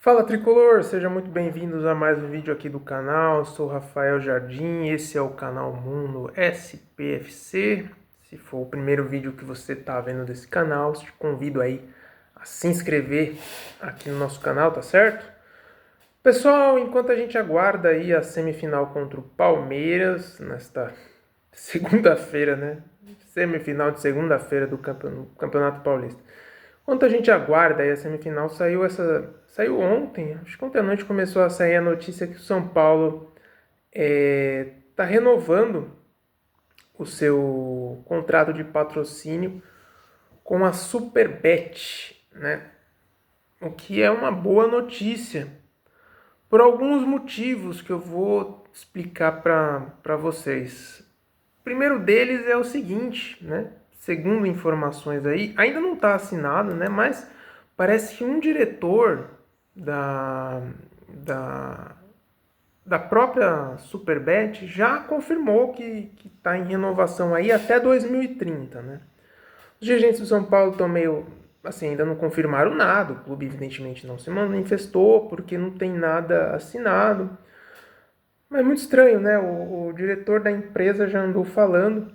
Fala Tricolor, sejam muito bem-vindos a mais um vídeo aqui do canal. Sou Rafael Jardim, esse é o canal Mundo SPFC. Se for o primeiro vídeo que você está vendo desse canal, te convido aí a se inscrever aqui no nosso canal, tá certo? Pessoal, enquanto a gente aguarda aí a semifinal contra o Palmeiras, nesta segunda-feira, né? Semifinal de segunda-feira do Campeonato Paulista. Enquanto a gente aguarda aí a semifinal, saiu ontem, acho que ontem à noite começou a sair a notícia que o São Paulo está renovando o seu contrato de patrocínio com a Superbet, né? O que é uma boa notícia, por alguns motivos que eu vou explicar para vocês. O primeiro deles é o seguinte, né? Segundo informações aí, ainda não está assinado, né? Mas parece que um diretor da, da, da própria Superbet já confirmou que está em renovação aí até 2030, né? Os dirigentes do São Paulo estão meio, assim, ainda não confirmaram nada, o clube evidentemente não se manifestou porque não tem nada assinado. Mas é muito estranho, né? O diretor da empresa já andou falando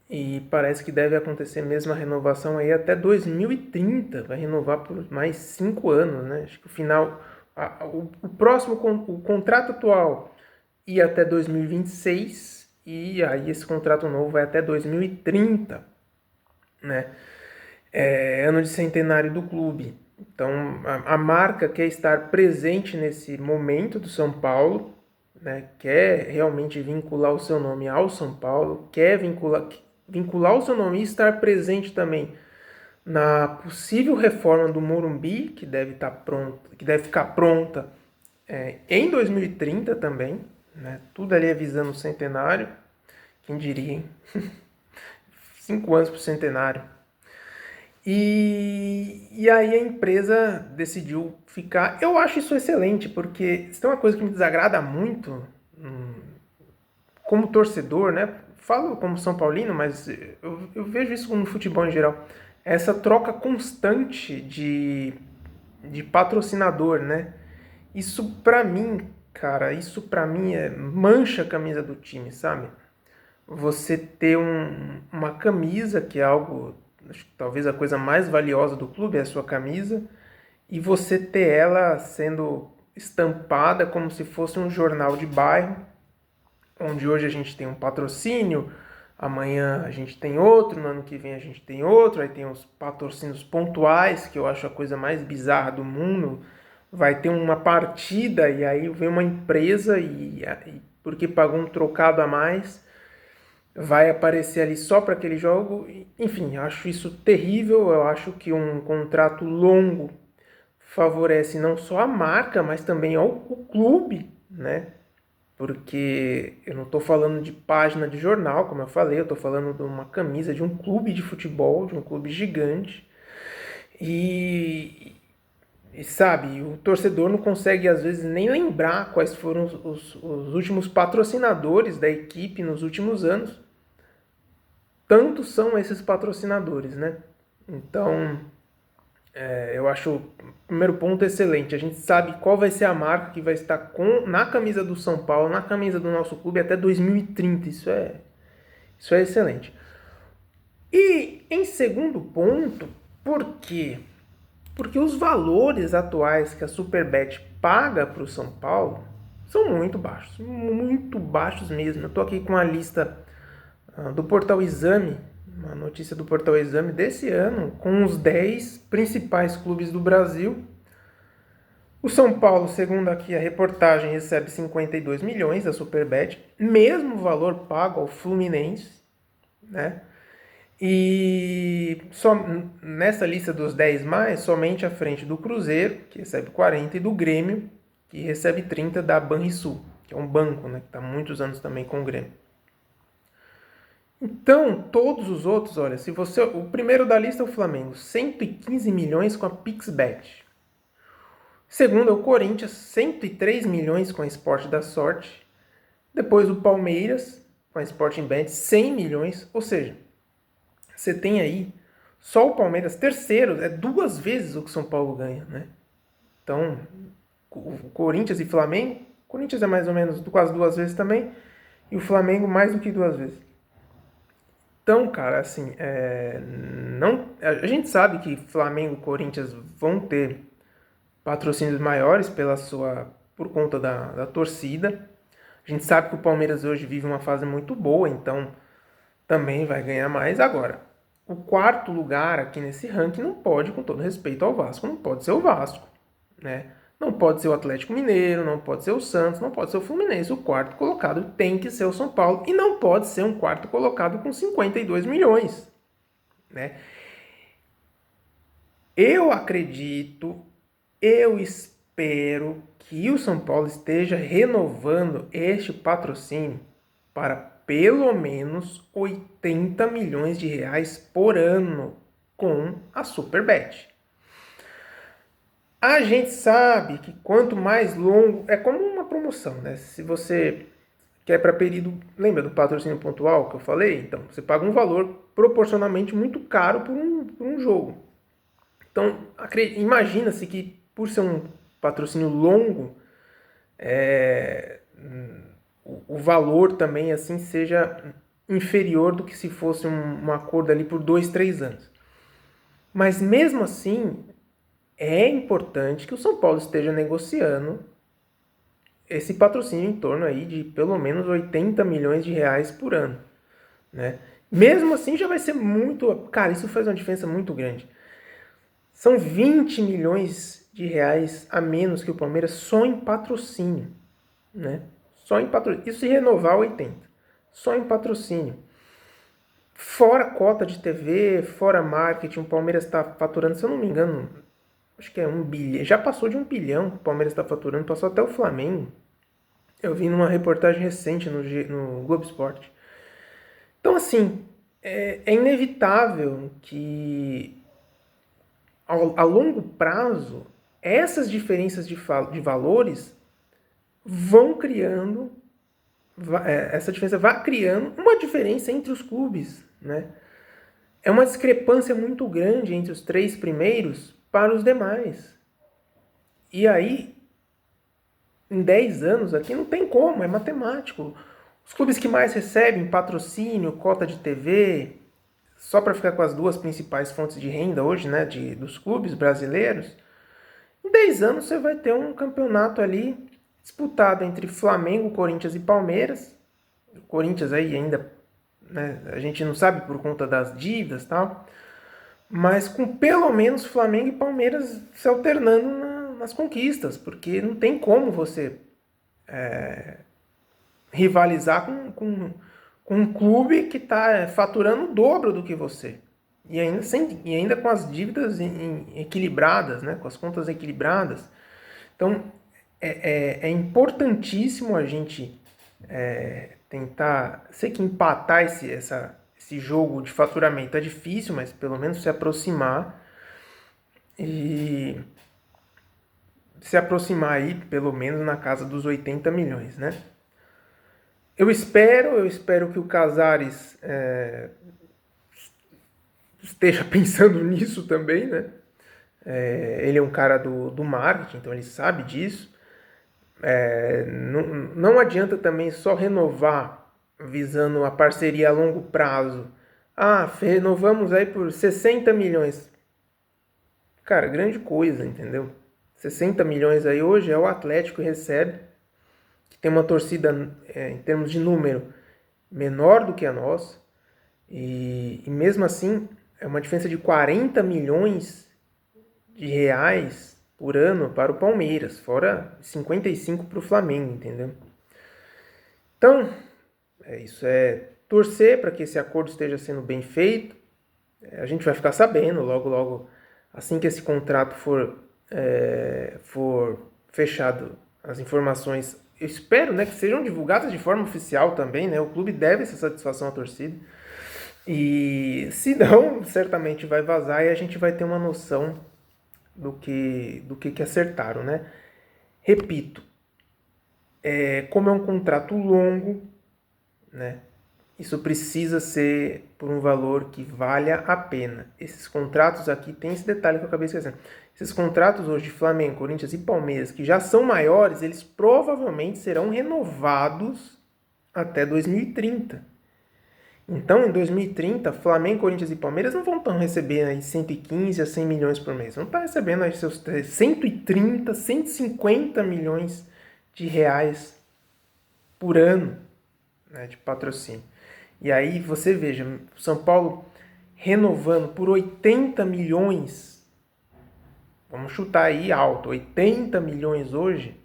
e parece que deve acontecer mesmo a renovação aí até 2030. Vai renovar por mais 5 anos, né? Acho que o final, o próximo, o contrato atual ia até 2026 e aí esse contrato novo vai até 2030, né? É ano de centenário do clube. Então a marca quer estar presente nesse momento do São Paulo, né? Quer realmente vincular o seu nome ao São Paulo, quer vincular o seu nome e estar presente também na possível reforma do Morumbi, que deve estar pronta, que deve ficar pronta em 2030 também, né? Tudo ali avisando o centenário, quem diria, hein? 5 anos para o centenário. E aí a empresa decidiu ficar. Eu acho isso excelente, porque se tem uma coisa que me desagrada muito, como torcedor, né? Falo como São Paulino, mas eu vejo isso no futebol em geral. Essa troca constante de patrocinador, né? Isso pra mim, cara, isso pra mim mancha a camisa do time, sabe? Você ter uma camisa, que é algo, acho que talvez a coisa mais valiosa do clube é a sua camisa, e você ter ela sendo estampada como se fosse um jornal de bairro, onde hoje a gente tem um patrocínio, amanhã a gente tem outro, no ano que vem a gente tem outro, aí tem os patrocínios pontuais, que eu acho a coisa mais bizarra do mundo. Vai ter uma partida e aí vem uma empresa e porque pagou um trocado a mais, vai aparecer ali só para aquele jogo. Enfim, eu acho isso terrível. Eu acho que um contrato longo favorece não só a marca, mas também ao o clube, né? Porque eu não estou falando de página de jornal, como eu falei, eu estou falando de uma camisa de um clube de futebol, de um clube gigante. E, e sabe, o torcedor não consegue às vezes nem lembrar quais foram os últimos patrocinadores da equipe nos últimos anos. Tantos são esses patrocinadores, né? Então, eu acho o primeiro ponto excelente. A gente sabe qual vai ser a marca que vai estar na camisa do São Paulo, na camisa do nosso clube até 2030. Isso é excelente. E em segundo ponto, por quê? Porque os valores atuais que a Superbet paga para o São Paulo são muito baixos mesmo. Eu estou aqui com a lista do Portal Exame, uma notícia do Portal Exame desse ano, com os 10 principais clubes do Brasil. O São Paulo, segundo aqui a reportagem, recebe 52 milhões da Superbet, mesmo valor pago ao Fluminense, né? E só nessa lista dos 10 mais, somente à frente do Cruzeiro, que recebe 40, e do Grêmio, que recebe 30 da Banrisul, que é um banco, né, que está há muitos anos também com o Grêmio. Então, todos os outros, olha, se você, o primeiro da lista é o Flamengo, 115 milhões com a Pixbet. Segundo é o Corinthians, 103 milhões com a Esporte da Sorte. Depois o Palmeiras, com a Sporting Bet, 100 milhões. Ou seja, você tem aí só o Palmeiras, terceiro, é 2 vezes o que São Paulo ganha, né? Então, o Corinthians e Flamengo, o Corinthians é mais ou menos quase 2 vezes também, e o Flamengo mais do que 2 vezes. Então, cara, assim, não, a gente sabe que Flamengo e Corinthians vão ter patrocínios maiores por conta da torcida. A gente sabe que o Palmeiras hoje vive uma fase muito boa, então também vai ganhar mais. Agora, o quarto lugar aqui nesse ranking não pode, com todo respeito ao Vasco, não pode ser o Vasco, né? Não pode ser o Atlético Mineiro, não pode ser o Santos, não pode ser o Fluminense. O quarto colocado tem que ser o São Paulo e não pode ser um quarto colocado com 52 milhões, né? Eu acredito, eu espero que o São Paulo esteja renovando este patrocínio para pelo menos 80 milhões de reais por ano com a Superbet. A gente sabe que quanto mais longo, é como uma promoção, né? Se você quer para período, lembra do patrocínio pontual que eu falei? Então, você paga um valor proporcionalmente muito caro por um jogo. Então, imagina-se que por ser um patrocínio longo, o valor também assim seja inferior do que se fosse um acordo ali por 2, 3 anos. Mas mesmo assim, é importante que o São Paulo esteja negociando esse patrocínio em torno aí de pelo menos 80 milhões de reais por ano, né? Mesmo assim já vai ser muito... Cara, isso faz uma diferença muito grande. São 20 milhões de reais a menos que o Palmeiras só em patrocínio, né? Só em patrocínio. Isso se renovar 80. Só em patrocínio. Fora cota de TV, fora marketing, o Palmeiras está faturando, se eu não me engano, acho que é 1 bilhão. Já passou de 1 bilhão que o Palmeiras está faturando, passou até o Flamengo. Eu vi numa reportagem recente no Globo Esporte. Então, assim, é inevitável que a longo prazo essas diferenças de valores vão criando, essa diferença vai criando uma diferença entre os clubes, né? É uma discrepância muito grande entre os 3 primeiros para os demais. E aí, em 10 anos aqui, não tem como, é matemático. Os clubes que mais recebem patrocínio, cota de TV, só para ficar com as 2 principais fontes de renda hoje, né, dos clubes brasileiros, em 10 anos você vai ter um campeonato ali disputado entre Flamengo, Corinthians e Palmeiras. O Corinthians aí ainda, né, a gente não sabe por conta das dívidas e tal, mas com pelo menos Flamengo e Palmeiras se alternando nas conquistas, porque não tem como você rivalizar com um clube que está faturando o dobro do que você. E ainda com as dívidas equilibradas, né? Com as contas equilibradas. Então, é importantíssimo a gente tentar... Sei que empatar esse jogo de faturamento é difícil, mas pelo menos se aproximar. E se aproximar aí, pelo menos, na casa dos 80 milhões, né? Eu espero que o Casares esteja pensando nisso também, né? Ele é um cara do marketing, então ele sabe disso. Não adianta também só renovar visando a parceria a longo prazo. Ah, renovamos aí por 60 milhões. Cara, grande coisa, entendeu? 60 milhões aí hoje é o Atlético que recebe, que tem uma torcida em termos de número menor do que a nossa. E mesmo assim, é uma diferença de 40 milhões de reais por ano para o Palmeiras, fora 55 para o Flamengo, entendeu? Então, isso é torcer para que esse acordo esteja sendo bem feito. A gente vai ficar sabendo logo, logo, assim que esse contrato for fechado, as informações, eu espero, né, que sejam divulgadas de forma oficial também, né? O clube deve essa satisfação à torcida. E se não, certamente vai vazar e a gente vai ter uma noção do que acertaram, né? Repito, como é um contrato longo, né? Isso precisa ser por um valor que valha a pena. Esses contratos aqui tem esse detalhe que eu acabei esquecendo. Esses contratos hoje de Flamengo, Corinthians e Palmeiras, que já são maiores, eles provavelmente serão renovados até 2030. Então, em 2030, Flamengo, Corinthians e Palmeiras não vão estar recebendo aí 115 a 100 milhões por mês. Vão estar recebendo aí seus 130, 150 milhões de reais por ano, né, de patrocínio. E aí você veja, São Paulo renovando por 80 milhões, vamos chutar aí alto, 80 milhões hoje,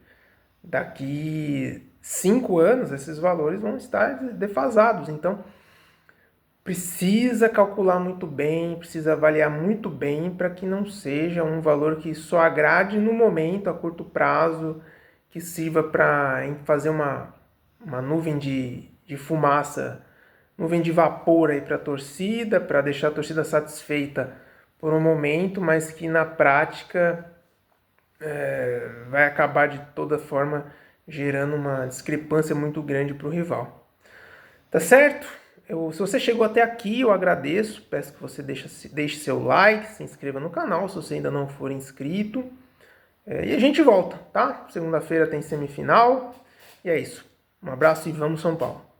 daqui 5 anos esses valores vão estar defasados. Então, precisa calcular muito bem, precisa avaliar muito bem para que não seja um valor que só agrade no momento, a curto prazo, que sirva para fazer uma nuvem de fumaça, nuvem de vapor aí para a torcida, para deixar a torcida satisfeita por um momento, mas que na prática vai acabar de toda forma gerando uma discrepância muito grande para o rival. Tá certo? Se você chegou até aqui, eu agradeço. Peço que você deixe seu like, se inscreva no canal se você ainda não for inscrito. E a gente volta, tá? Segunda-feira tem semifinal. E é isso. Um abraço e vamos São Paulo.